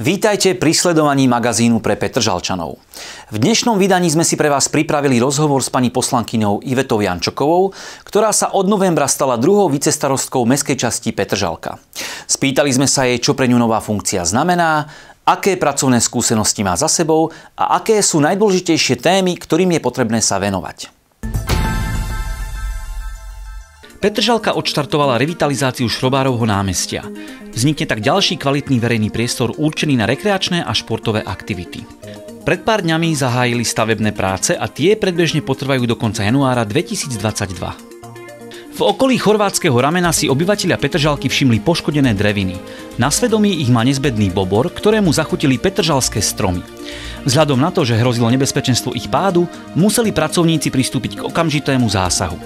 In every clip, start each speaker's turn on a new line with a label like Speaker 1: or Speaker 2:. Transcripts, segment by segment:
Speaker 1: Vítajte pri sledovaní magazínu pre Petržalčanov. V dnešnom vydaní sme si pre vás pripravili rozhovor s pani poslankyňou Ivetou Jančokovou, ktorá sa od novembra stala druhou vicestarostkou mestskej časti Petržalka. Spýtali sme sa jej, čo pre ňu nová funkcia znamená, aké pracovné skúsenosti má za sebou a aké sú najdôležitejšie témy, ktorým je potrebné sa venovať. Petržalka odštartovala revitalizáciu Šrobárovho námestia. Vznikne tak ďalší kvalitný verejný priestor určený na rekreačné a športové aktivity. Pred pár dňami zahájili stavebné práce a tie predbežne potrvajú do konca januára 2022. V okolí chorvátskeho ramena si obyvatelia Petržalky všimli poškodené dreviny. Na svedomí ich má nezbedný bobor, ktorému zachutili petržalské stromy. Vzhľadom na to, že hrozilo nebezpečenstvo ich pádu, museli pracovníci pristúpiť k okamžitému zásahu.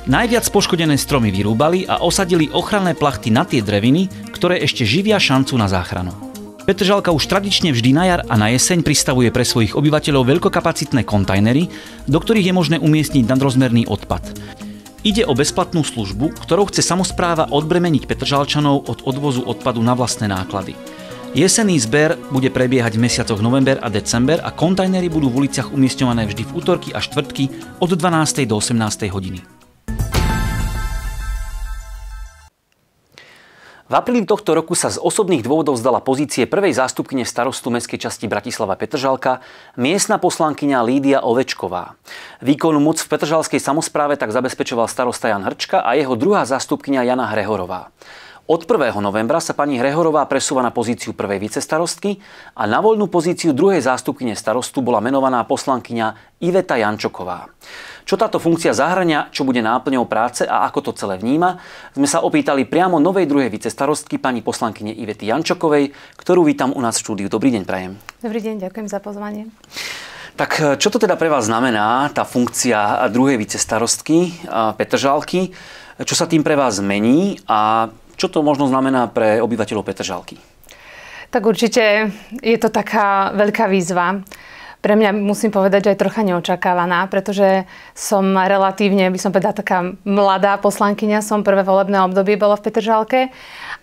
Speaker 1: Najviac poškodené stromy vyrúbali a osadili ochranné plachty na tie dreviny, ktoré ešte živia šancu na záchranu. Petržalka už tradične vždy na jar a na jeseň pristavuje pre svojich obyvateľov veľkokapacitné kontajnery, do ktorých je možné umiestniť nadrozmerný odpad. Ide o bezplatnú službu, ktorou chce samospráva odbremeniť Petržalčanov od odvozu odpadu na vlastné náklady. Jesenný zber bude prebiehať v mesiacoch november a december a kontajnery budú v uliciach umiestňované vždy v útorky a štvrtky od 12. do 18. hodiny. V apríli tohto roku sa z osobných dôvodov vzdala pozície prvej zástupkyne starostu mestskej časti Bratislava Petržalka miestna poslankyňa Lídia Ovečková. Výkonnú moc v petržalskej samospráve tak zabezpečoval starosta Jan Hrčka a jeho druhá zástupkyňa Jana Hrehorová. Od 1. novembra sa pani Hrehorová presúva na pozíciu prvej vicestarostky a na voľnú pozíciu druhej zástupkyne starostu bola menovaná poslankyňa Iveta Jančoková. Čo táto funkcia zahŕňa, čo bude náplňou práce a ako to celé vníma, sme sa opýtali priamo novej druhej vicestarostky pani poslankyne Ivety Jančokovej, ktorú vítam u nás v štúdiu. Dobrý deň prajem.
Speaker 2: Dobrý deň, ďakujem za pozvanie.
Speaker 1: Tak čo to teda pre vás znamená, tá funkcia druhej vicestarostky Petržalky? Čo sa tým pre vás zmení a čo to možno znamená pre obyvateľov Petržalky?
Speaker 2: Tak určite je to taká veľká výzva. Pre mňa musím povedať, že aj trocha neočakávaná, pretože som relatívne, by som povedala, taká mladá poslankyňa, som prvé volebné obdobie bola v Petržalke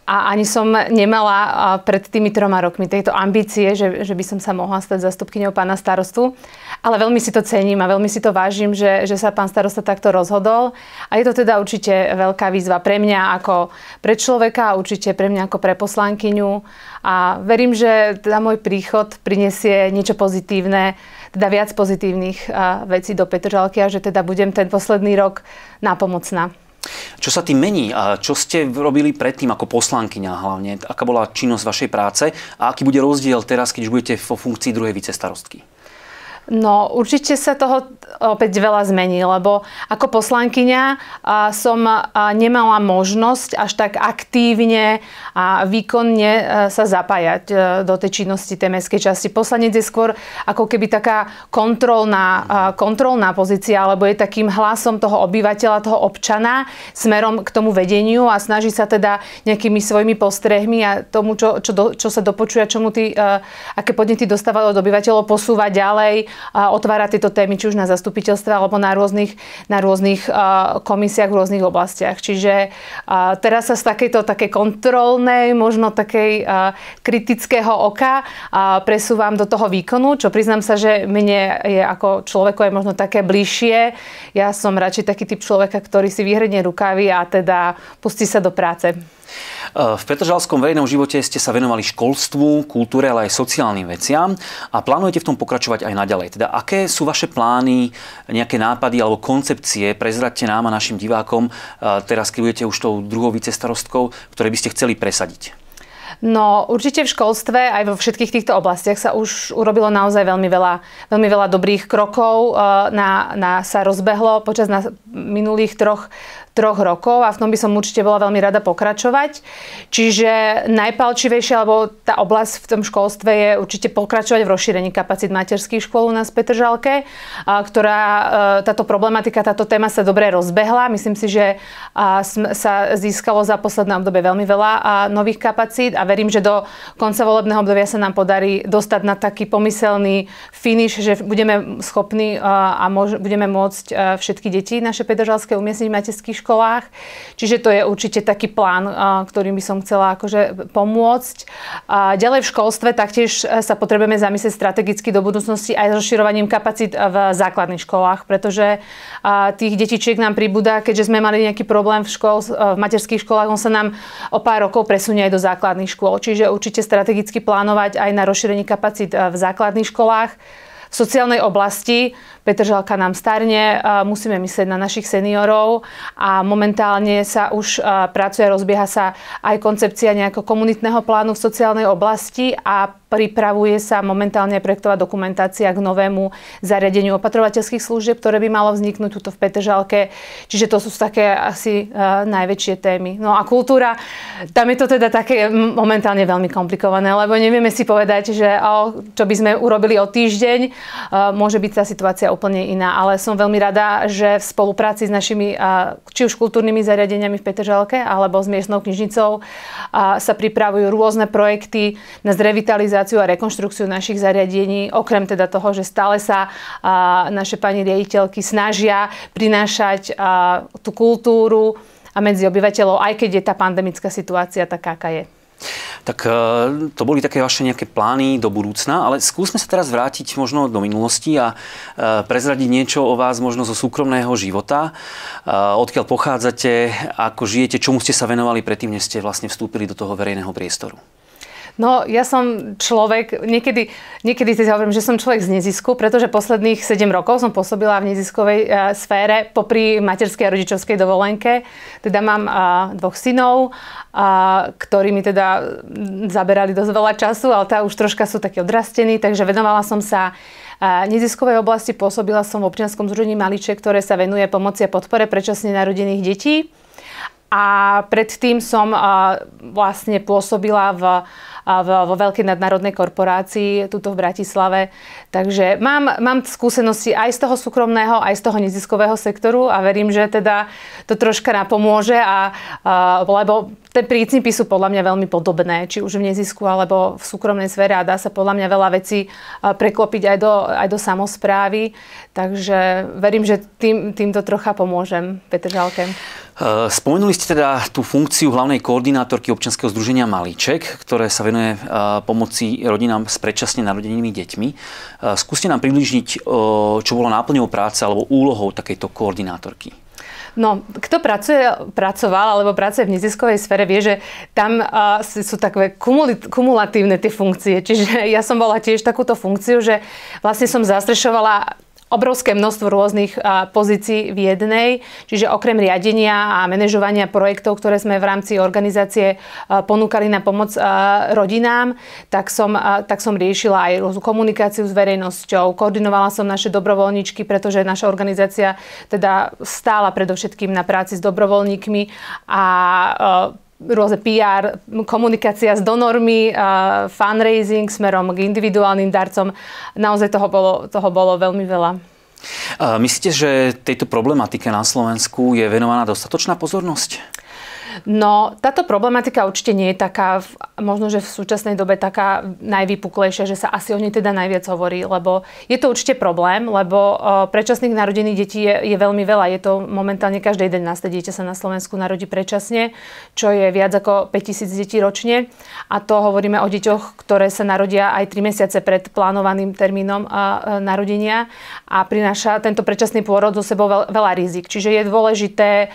Speaker 2: a ani som nemala pred tými 3 rokmi tejto ambície, že by som sa mohla stať zástupkyňou pána starostu. Ale veľmi si to cením a veľmi si to vážim, že sa pán starosta takto rozhodol. A je to teda určite veľká výzva pre mňa ako pre človeka a určite pre mňa ako pre poslankyňu. A verím, že teda môj príchod prinesie niečo pozitívne, teda viac pozitívnych vecí do Petržalky a že teda budem ten posledný rok nápomocná.
Speaker 1: Čo sa tým mení? Čo ste robili predtým ako poslankyňa hlavne? Aká bola činnosť vašej práce a aký bude rozdiel teraz, keď už budete vo funkcii druhej vicestarostky?
Speaker 2: No, určite sa toho opäť veľa zmení, lebo ako poslankyňa som nemala možnosť až tak aktívne a výkonne sa zapájať do tej činnosti tej mestskej časti. Poslanec je skôr ako keby taká kontrolná pozícia, alebo je takým hlasom toho obyvateľa, toho občana smerom k tomu vedeniu a snaží sa teda nejakými svojimi postrehmi a tomu, čo sa dopočuje, aké podnety dostáva od obyvateľov, posúva ďalej a otvára tieto témy, či už na zastupiteľstve alebo na rôznych komisiách v rôznych oblastiach. Čiže teraz sa z takej kontrolnej, možno takej kritického oka presúvam do toho výkonu, čo priznám sa, že mne je ako človeku aj možno také bližšie. Ja som radšej taký typ človeka, ktorý si vyhrnie rukávy a teda pustí sa do práce.
Speaker 1: V petržalskom verejnom živote ste sa venovali školstvu, kultúre, ale aj sociálnym veciam a plánujete v tom pokračovať aj naďalej. Teda aké sú vaše plány, nejaké nápady alebo koncepcie, prezraďte nám a našim divákom teraz, keď budete už tou druhou vicestarostkou, ktoré by ste chceli presadiť?
Speaker 2: No určite v školstve aj vo všetkých týchto oblastiach sa už urobilo naozaj veľmi veľa dobrých krokov. Sa rozbehlo počas minulých troch rokov a v tom by som určite bola veľmi rada pokračovať. Čiže najpálčivejšia, alebo tá oblasť v tom školstve je určite pokračovať v rozšírení kapacít materských škôl u nás v Petržalke, táto problematika, táto téma sa dobre rozbehla. Myslím si, že sa získalo za posledné obdobie veľmi veľa nových kapacít a verím, že do konca volebného obdobia sa nám podarí dostať na taký pomyselný finish, že budeme schopní a budeme môcť všetky deti naše petržalské umiestniť v materských školách. Čiže to je určite taký plán, ktorým by som chcela akože pomôcť. Ďalej v školstve taktiež sa potrebujeme zamyslieť strategicky do budúcnosti aj s rozširovaním kapacít v základných školách, pretože tých detičiek nám pribúda, keďže sme mali nejaký problém v materských školách, on sa nám o pár rokov presunie aj do základných škôl. Čiže určite strategicky plánovať aj na rozšírenie kapacít v základných školách. V sociálnej oblasti Petržalka nám starne, musíme myslieť na našich seniorov a momentálne sa už pracuje, rozbieha sa aj koncepcia nejakého komunitného plánu v sociálnej oblasti a pripravuje sa momentálne projektová dokumentácia k novému zariadeniu opatrovateľských služieb, ktoré by malo vzniknúť tuto v Petržalke. Čiže to sú také asi najväčšie témy. No a kultúra, tam je to teda také momentálne veľmi komplikované, lebo nevieme si povedať, že čo by sme urobili o týždeň, môže byť tá situácia úplne iná, ale som veľmi rada, že v spolupráci s našimi či už kultúrnymi zariadeniami v Petržalke alebo s miestnou knižnicou sa pripravujú rôzne projekty na zrevitalizáciu a rekonštrukciu našich zariadení, okrem teda toho, že stále sa naše pani riaditeľky snažia prinášať tú kultúru a medzi obyvateľov, aj keď je tá pandemická situácia taká, aká je.
Speaker 1: Tak to boli také vaše nejaké plány do budúcna, ale skúsme sa teraz vrátiť možno do minulosti a prezradiť niečo o vás možno zo súkromného života. Odkiaľ pochádzate, ako žijete, čomu ste sa venovali predtým, než ste vlastne vstúpili do toho verejného priestoru?
Speaker 2: No, ja som človek, niekedy si hovorím, že som človek z nezisku, pretože posledných 7 rokov som pôsobila v neziskovej sfére popri materskej a rodičovskej dovolenke. Teda mám 2 synov, ktorí mi teda zaberali dosť veľa času, ale tá už troška sú takí odrastení, takže venovala som sa neziskovej oblasti, pôsobila som v občianskom združení Maliček, ktoré sa venuje pomoci a podpore predčasne narodených detí. A predtým som vlastne pôsobila vo veľkej nadnárodnej korporácii tuto v Bratislave. Takže mám skúsenosti aj z toho súkromného, aj z toho neziskového sektoru a verím, že teda to troška napomôže, lebo tie princípy sú podľa mňa veľmi podobné, či už v nezisku alebo v súkromnej sfére a dá sa podľa mňa veľa vecí preklopiť aj do samosprávy. Takže verím, že týmto trocha pomôžem Petržalke.
Speaker 1: Spomenuli ste teda tú funkciu hlavnej koordinátorky občianskeho združenia Malíček, ktoré sa venuje pomoci rodinám s predčasne narodenými deťmi. Skúste nám približiť, čo bolo náplňou práce alebo úlohou takejto koordinátorky.
Speaker 2: No, kto pracoval alebo pracuje v neziskovej sfére, vie, že tam sú také kumulatívne tie funkcie. Čiže ja som bola tiež takúto funkciu, že vlastne som zastrešovala obrovské množstvo rôznych pozícií v jednej. Čiže okrem riadenia a manažovania projektov, ktoré sme v rámci organizácie ponúkali na pomoc rodinám, tak som riešila aj komunikáciu s verejnosťou. Koordinovala som naše dobrovoľníčky, pretože naša organizácia teda stála predovšetkým na práci s dobrovoľníkmi a rôzne PR, komunikácia s donormi, fundraising smerom k individuálnym darcom. Naozaj toho bolo veľmi veľa.
Speaker 1: Myslíte, že tejto problematike na Slovensku je venovaná dostatočná pozornosť?
Speaker 2: No, táto problematika určite nie je taká, možno, že v súčasnej dobe taká najvypuklejšia, že sa asi o nej teda najviac hovorí, lebo je to určite problém, lebo predčasných narodených detí je veľmi veľa. Je to momentálne každé 11. dieťa sa na Slovensku narodí predčasne, čo je viac ako 5000 detí ročne. A to hovoríme o deťoch, ktoré sa narodia aj 3 mesiace pred plánovaným termínom narodenia a prináša tento predčasný pôrod so sebou veľa rizik. Čiže je dôležité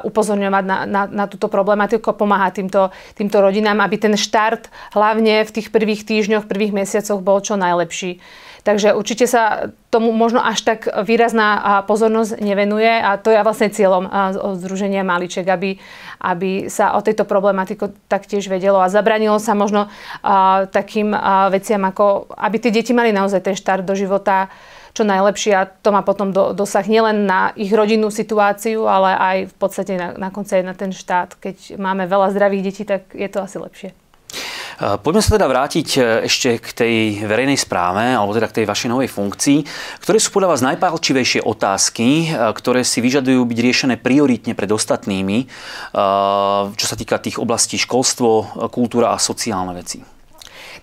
Speaker 2: upozorňovať na túto problematiku, pomáhať týmto rodinám, aby ten štart hlavne v tých prvých týždňoch, prvých mesiacoch bol čo najlepší. Takže určite sa tomu možno až tak výrazná pozornosť nevenuje a to je vlastne cieľom združenia Maliček, aby sa o tejto problematiku taktiež vedelo a zabranilo sa možno takým veciam, ako aby tie deti mali naozaj ten štart do života čo najlepšie a to má potom dosah nielen na ich rodinnú situáciu, ale aj v podstate na konci aj na ten štát. Keď máme veľa zdravých detí, tak je to asi lepšie.
Speaker 1: Poďme sa teda vrátiť ešte k tej verejnej správe, alebo teda k tej vašej novej funkcii. Ktoré sú podľa vás najpálčivejšie otázky, ktoré si vyžadujú byť riešené prioritne pred ostatnými, čo sa týka tých oblastí školstvo, kultúra a sociálne veci?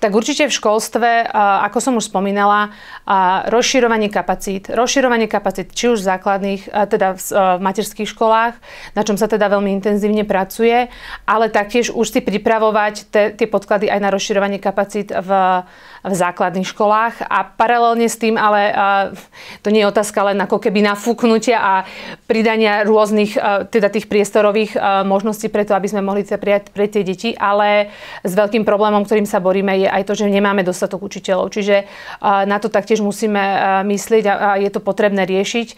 Speaker 2: Tak určite v školstve, ako som už spomínala, rozširovanie kapacít, či už v základných, teda v materských školách, na čom sa teda veľmi intenzívne pracuje, ale taktiež už si pripravovať tie podklady aj na rozširovanie kapacít v základných školách a paralelne s tým, ale to nie je otázka len ako keby nafúknutia a pridania rôznych teda tých priestorových možností preto, aby sme mohli prijať pre tie deti, ale s veľkým problémom, ktorým sa boríme, je aj to, že nemáme dostatok učiteľov. Čiže na to taktiež musíme myslieť a je to potrebné riešiť.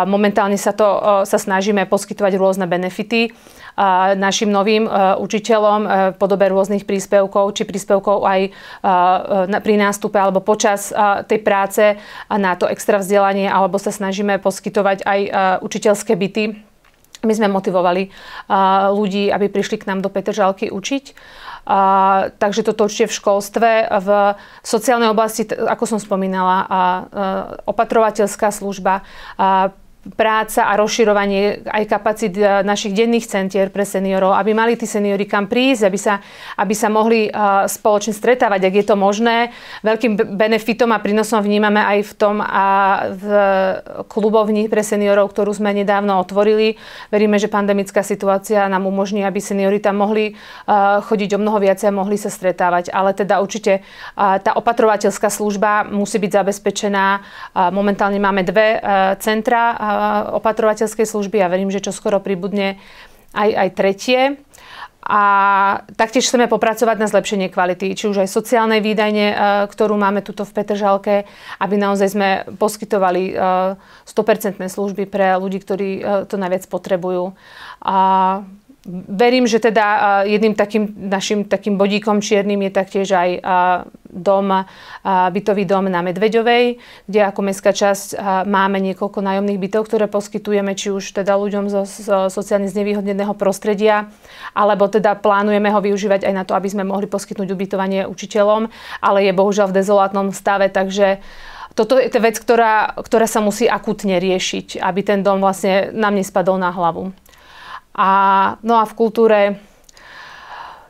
Speaker 2: Momentálne sa snažíme poskytovať rôzne benefity našim novým učiteľom v podobe rôznych príspevkov, či príspevkov aj pri nástupe alebo počas tej práce na to extra vzdelanie, alebo sa snažíme poskytovať aj učiteľské byty. My sme motivovali ľudí, aby prišli k nám do Petržalky učiť. Takže toto určite v školstve, v sociálnej oblasti, ako som spomínala, opatrovateľská služba, práca a rozširovanie aj kapacít našich denných centier pre seniorov, aby mali tí seniori kam prísť, aby sa mohli spoločne stretávať, ak je to možné. Veľkým benefitom a prínosom vnímame aj v tom v klubovni pre seniorov, ktorú sme nedávno otvorili. Veríme, že pandemická situácia nám umožní, aby seniori tam mohli chodiť o mnoho viacej a mohli sa stretávať. Ale teda určite tá opatrovateľská služba musí byť zabezpečená. Momentálne máme 2 centra opatrovateľskej služby a verím, že čoskoro pribudne aj tretie. A taktiež chceme popracovať na zlepšenie kvality, či už aj sociálnej výdajne, ktorú máme tuto v Petržalke, aby naozaj sme poskytovali 100% služby pre ľudí, ktorí to najviac potrebujú. A verím, že teda jedným našim takým bodíkom čiernym je taktiež aj bytový dom na Medveďovej, kde ako mestská časť máme niekoľko nájomných bytov, ktoré poskytujeme či už teda ľuďom zo sociálne znevýhodneného prostredia, alebo teda plánujeme ho využívať aj na to, aby sme mohli poskytnúť ubytovanie učiteľom, ale je bohužiaľ v dezolátnom stave, takže toto je vec, ktorá sa musí akútne riešiť, aby ten dom vlastne nám nespadol na hlavu. No a v kultúre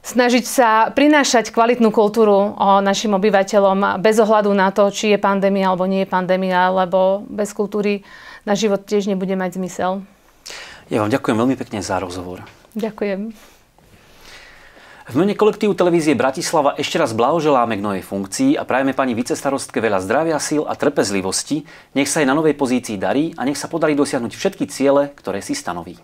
Speaker 2: snažiť sa prinášať kvalitnú kultúru našim obyvateľom bez ohľadu na to, či je pandémia alebo nie je pandémia, lebo bez kultúry náš život tiež nebude mať zmysel.
Speaker 1: Ja vám ďakujem veľmi pekne za rozhovor.
Speaker 2: Ďakujem.
Speaker 1: V mene kolektívu televízie Bratislava ešte raz blahoželáme k novej funkcii a prajeme pani vicestarostke veľa zdravia, síl a trpezlivosti. Nech sa jej na novej pozícii darí a nech sa podarí dosiahnuť všetky ciele, ktoré si stanoví.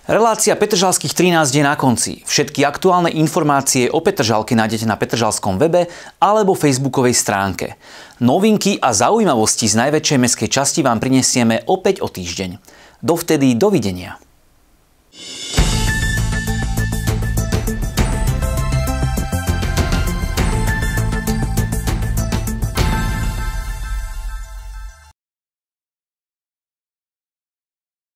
Speaker 1: Relácia Petržalských 13 je na konci. Všetky aktuálne informácie o Petržalke nájdete na petržalskom webe alebo facebookovej stránke. Novinky a zaujímavosti z najväčšej mestskej časti vám prinesieme opäť o týždeň. Dovtedy dovidenia.